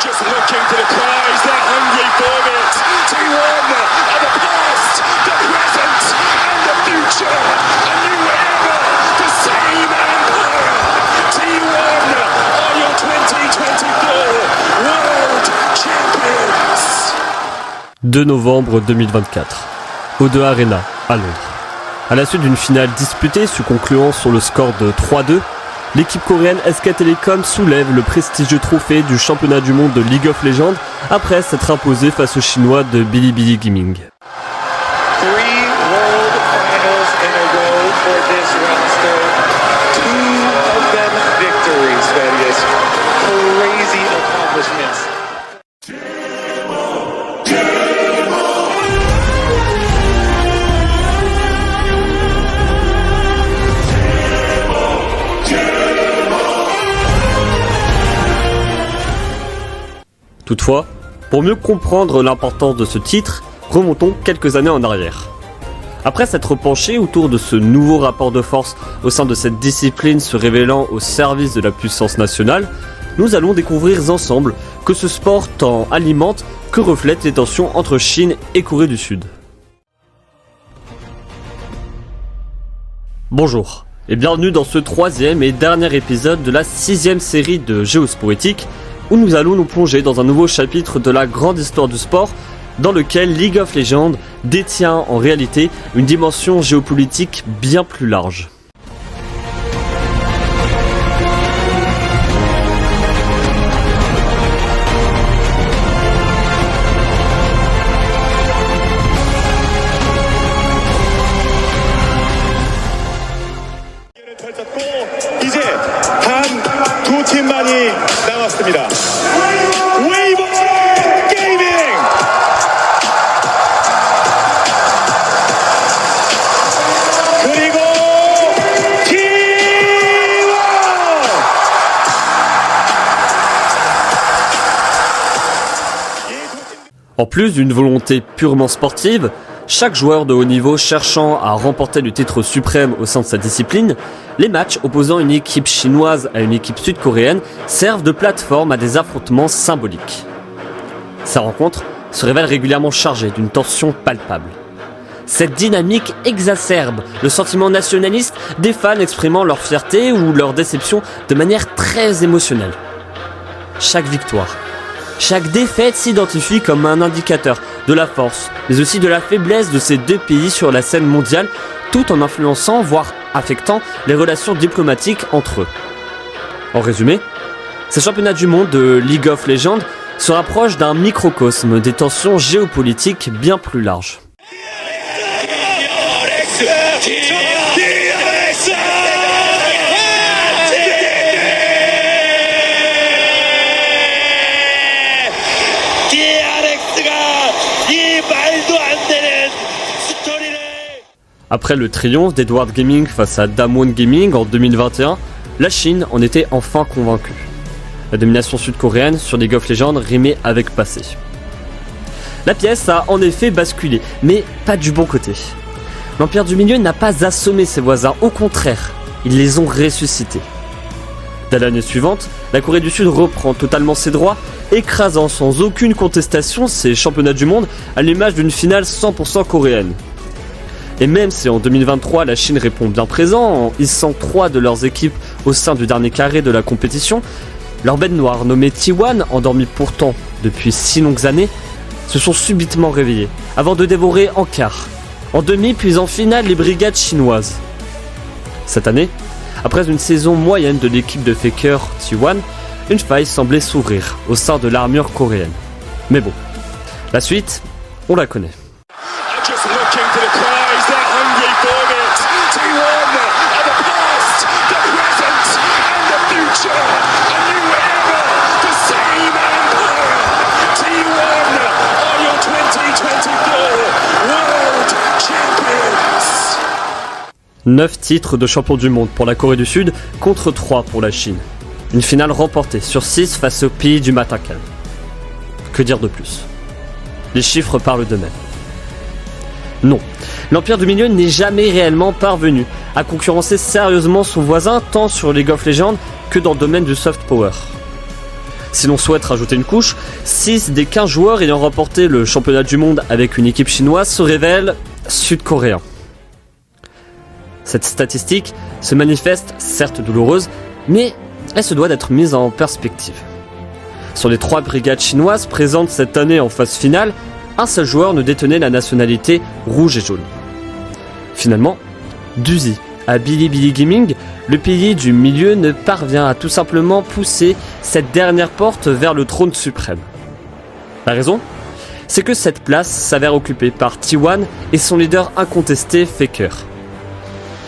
Just looking to the prize, they're hungry for it. T1 are the past, the present and the future. A new era, the same empire. T1 are your 2024 World Champions. 2 novembre 2024, O2 Arena, à Londres. À la suite d'une finale disputée se concluant sur le score de 3-2, l'équipe coréenne SK Telecom soulève le prestigieux trophée du championnat du monde de League of Legends après s'être imposée face aux Chinois de Bilibili Gaming. 3 World Finals in a row for this roster. 2 of them victories, Vegas. Crazy accomplishments. Toutefois, pour mieux comprendre l'importance de ce titre, remontons quelques années en arrière. Après s'être penché autour de ce nouveau rapport de force au sein de cette discipline se révélant au service de la puissance nationale, nous allons découvrir ensemble que ce sport tant alimente que reflète les tensions entre Chine et Corée du Sud. Bonjour et bienvenue dans ce 3e et dernier épisode de la 6e série de Géospoétique, où nous allons nous plonger dans un nouveau chapitre de la grande histoire du sport, dans lequel League of Legends détient en réalité une dimension géopolitique bien plus large. 이제 단 2 팀만이 남았습니다. 웨이브 게이밍! 그리고 T1! En plus d'une volonté purement sportive, chaque joueur de haut niveau cherchant à remporter le titre suprême au sein de sa discipline, les matchs opposant une équipe chinoise à une équipe sud-coréenne servent de plateforme à des affrontements symboliques. Ces rencontres se révèlent régulièrement chargées d'une tension palpable. Cette dynamique exacerbe le sentiment nationaliste des fans exprimant leur fierté ou leur déception de manière très émotionnelle. Chaque victoire, chaque défaite s'identifie comme un indicateur de la force, mais aussi de la faiblesse de ces deux pays sur la scène mondiale, tout en influençant, voire affectant, les relations diplomatiques entre eux. En résumé, ces championnats du monde de League of Legends se rapprochent d'un microcosme des tensions géopolitiques bien plus larges. Après le triomphe d'Edward Gaming face à Damwon Gaming en 2021, la Chine en était enfin convaincue. La domination sud-coréenne sur League of Legends rimait avec passé. La pièce a en effet basculé, mais pas du bon côté. L'Empire du Milieu n'a pas assommé ses voisins, au contraire, ils les ont ressuscités. Dès l'année suivante, la Corée du Sud reprend totalement ses droits, écrasant sans aucune contestation ses championnats du monde à l'image d'une finale 100% coréenne. Et même si en 2023 la Chine répond bien présent en hissant 3 de leurs équipes au sein du dernier carré de la compétition, leurs bêtes noires nommées T1, endormies pourtant depuis si longues années, se sont subitement réveillées avant de dévorer en quart, en demi puis en finale les brigades chinoises. Cette année, après une saison moyenne de l'équipe de Faker T1, une faille semblait s'ouvrir au sein de l'armure coréenne. Mais bon, la suite, on la connaît. « 9 titres de champion du monde pour la Corée du Sud contre 3 pour la Chine. Une finale remportée sur 6 face au pays du matin calme. Que dire de plus? Les chiffres parlent d'eux-mêmes. Non, l'Empire du Milieu n'est jamais réellement parvenu à concurrencer sérieusement son voisin tant sur League of Legends que dans le domaine du soft power. Si l'on souhaite rajouter une couche, 6 des 15 joueurs ayant remporté le championnat du monde avec une équipe chinoise se révèlent sud-coréens. Cette statistique se manifeste, certes douloureuse, mais elle se doit d'être mise en perspective. Sur les 3 brigades chinoises présentes cette année en phase finale, un seul joueur ne détenait la nationalité rouge et jaune. Finalement, d'Uzi à Bilibili Gaming, le pays du milieu ne parvient à tout simplement pousser cette dernière porte vers le trône suprême. La raison ? C'est que cette place s'avère occupée par T1 et son leader incontesté Faker.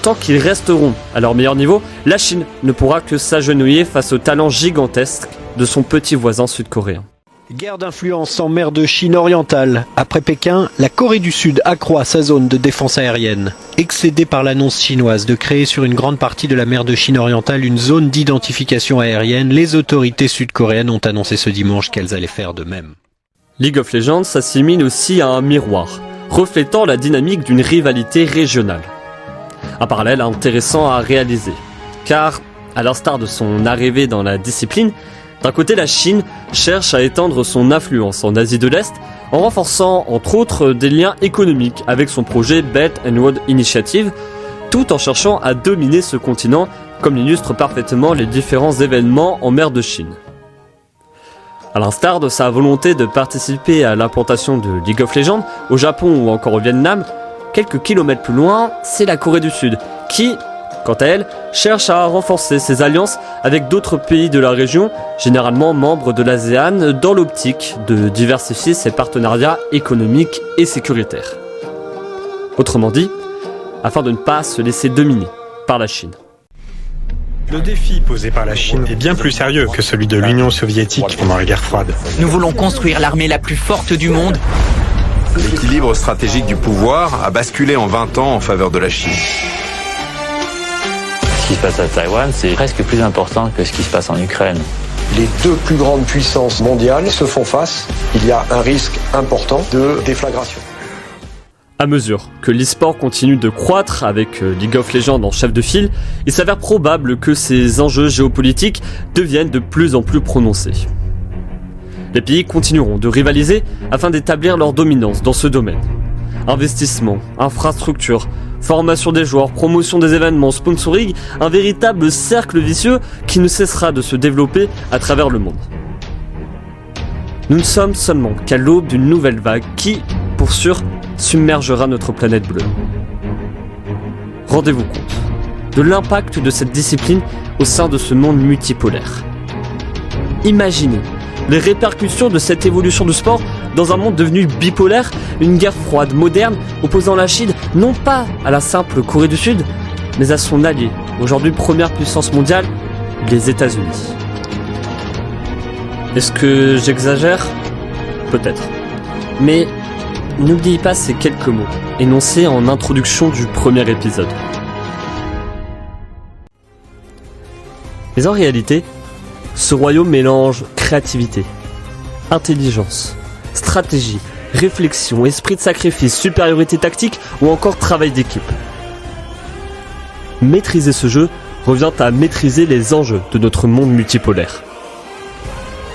Tant qu'ils resteront à leur meilleur niveau, la Chine ne pourra que s'agenouiller face au talent gigantesque de son petit voisin sud-coréen. Guerre d'influence en mer de Chine orientale. Après Pékin, la Corée du Sud accroît sa zone de défense aérienne. Excédée par l'annonce chinoise de créer sur une grande partie de la mer de Chine orientale une zone d'identification aérienne, les autorités sud-coréennes ont annoncé ce dimanche qu'elles allaient faire de même. League of Legends s'assimile aussi à un miroir, reflétant la dynamique d'une rivalité régionale. Un parallèle intéressant à réaliser, car, à l'instar de son arrivée dans la discipline, d'un côté, la Chine cherche à étendre son influence en Asie de l'Est en renforçant entre autres des liens économiques avec son projet Belt and Road Initiative, tout en cherchant à dominer ce continent, comme l'illustrent parfaitement les différents événements en mer de Chine. À l'instar de sa volonté de participer à l'implantation de League of Legends au Japon ou encore au Vietnam, quelques kilomètres plus loin, c'est la Corée du Sud qui, quant à elle, cherche à renforcer ses alliances avec d'autres pays de la région, généralement membres de l'ASEAN, dans l'optique de diversifier ses partenariats économiques et sécuritaires. Autrement dit, afin de ne pas se laisser dominer par la Chine. Le défi posé par la Chine est bien plus sérieux que celui de l'Union soviétique pendant la guerre froide. Nous voulons construire l'armée la plus forte du monde. L'équilibre stratégique du pouvoir a basculé en 20 ans en faveur de la Chine. Ce qui se passe à Taïwan, c'est presque plus important que ce qui se passe en Ukraine. Les 2 plus grandes puissances mondiales se font face. Il y a un risque important de déflagration. À mesure que l'e-sport continue de croître avec League of Legends en chef de file, il s'avère probable que ces enjeux géopolitiques deviennent de plus en plus prononcés. Les pays continueront de rivaliser afin d'établir leur dominance dans ce domaine. Investissement, infrastructure, formation des joueurs, promotion des événements, sponsoring, un véritable cercle vicieux qui ne cessera de se développer à travers le monde. Nous ne sommes seulement qu'à l'aube d'une nouvelle vague qui, pour sûr, submergera notre planète bleue. Rendez-vous compte de l'impact de cette discipline au sein de ce monde multipolaire. Imaginez les répercussions de cette évolution du sport dans un monde devenu bipolaire, une guerre froide moderne opposant la Chine non pas à la simple Corée du Sud, mais à son allié, aujourd'hui première puissance mondiale, les États-Unis. Est-ce que j'exagère ? Peut-être. Mais n'oubliez pas ces quelques mots, énoncés en introduction du premier épisode. Mais en réalité, ce royaume mélange créativité, intelligence, stratégie, réflexion, esprit de sacrifice, supériorité tactique ou encore travail d'équipe. Maîtriser ce jeu revient à maîtriser les enjeux de notre monde multipolaire.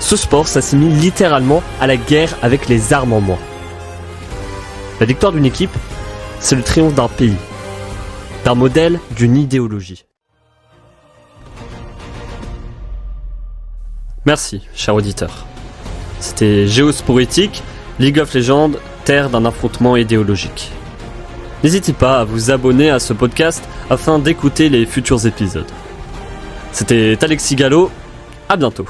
Ce sport s'assimile littéralement à la guerre avec les armes en main. La victoire d'une équipe, c'est le triomphe d'un pays, d'un modèle, d'une idéologie. Merci, cher auditeur. C'était Géosporétique, League of Legends, terre d'un affrontement idéologique. N'hésitez pas à vous abonner à ce podcast afin d'écouter les futurs épisodes. C'était Alexis Gallo, à bientôt.